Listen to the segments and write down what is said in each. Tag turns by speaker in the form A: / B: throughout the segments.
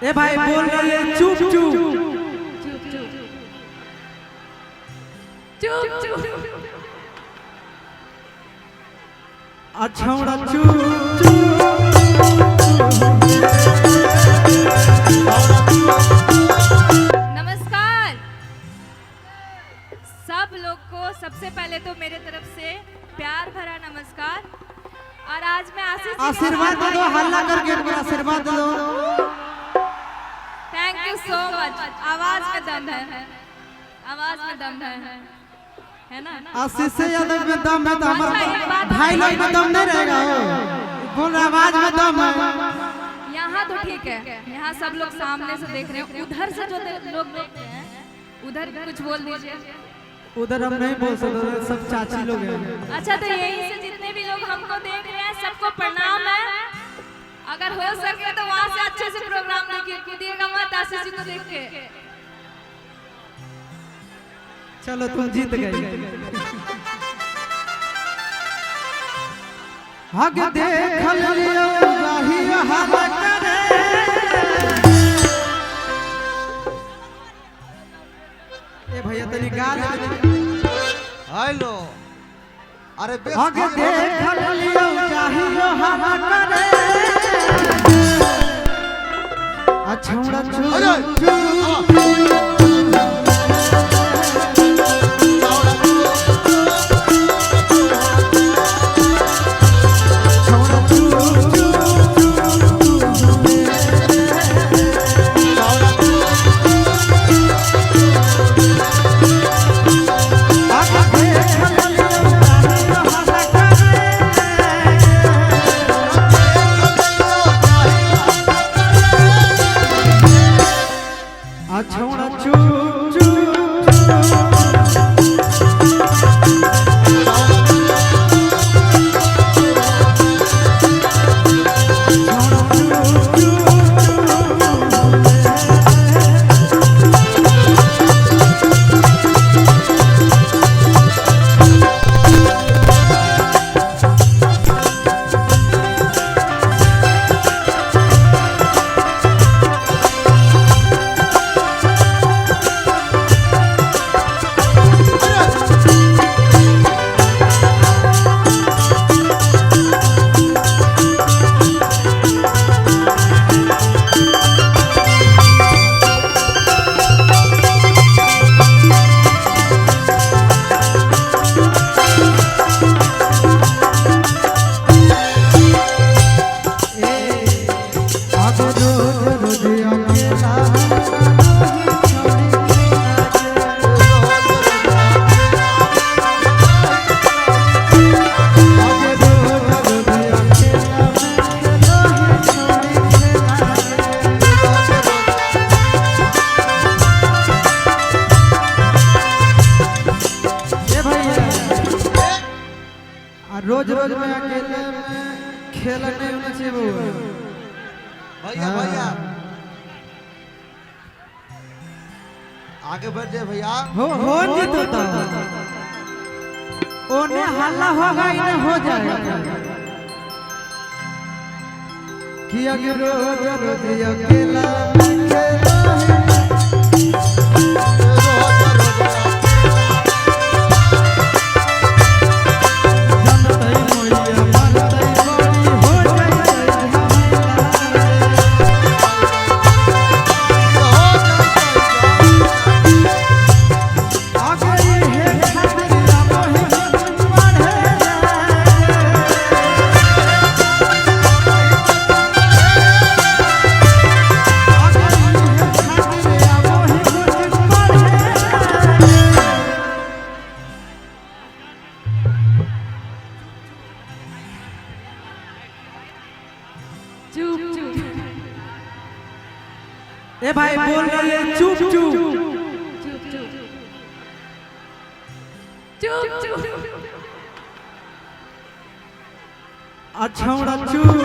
A: ए भाई बोल रही है चुप चुप
B: चुप चुप
A: अच्छा चुप
B: नमस्कार सब लोग को। सबसे पहले तो मेरे तरफ से प्यार भरा नमस्कार। और आज मैं
A: आशीर्वाद दे दो, हल्ला करके आशीर्वाद दे दो।
B: Thank you so much. आवाज में दम है, आवाज में दम है ना।
A: आशीष से ज्यादा में दम है तो हमारा भाई लोग में दम नहीं रहेगा। बोल आवाज में दम है।
B: यहाँ तो ठीक है, यहाँ सब लोग सामने से देख रहे हैं। उधर से जो लोग देख रहे हैं उधर कुछ बोल दीजिए।
A: उधर हम नहीं बोल सकते, सब चाची लोग हैं।
B: अच्छा तो यही से जितने भी लोग हमको देख रहे हैं सबको प्रणाम है। अगर हो सके तो वहाँ से अच्छे से प्रोग्राम देखिए, कूदिएगा मत आशीष जी को देख के।
A: चलो तुम जीत गए। हग देख लियो जाही हाल करे। ए भैया तनी गाल
C: हेलो अरे
A: हग देख लियो जाही हाल करे। अच्छा रोज रोज में अकेले में खेला नहीं होना चाहिए
C: भैया भैया आगे बढ़ जाए भैया।
A: हो नहीं तो ओने हल्ला होगा इन्हें हो जाएगा कि अगर रोज रोज अकेला ए भाई बोल रही है चुप चुप
B: चुप चुप
A: अच्छा चुप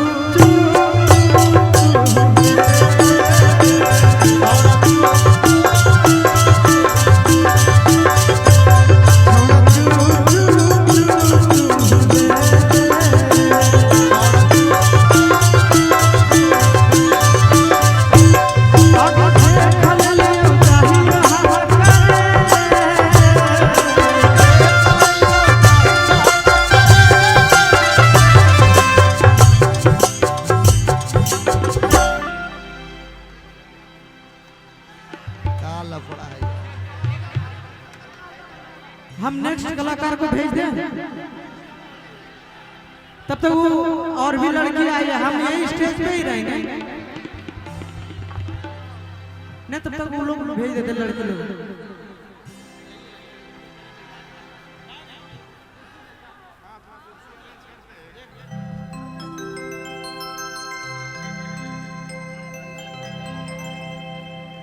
A: तब तक वो और भी लड़की आई है, हम यही स्टेज पे ही रहेंगे। नहीं तब तक वो लोग भेज देते लड़के लोग।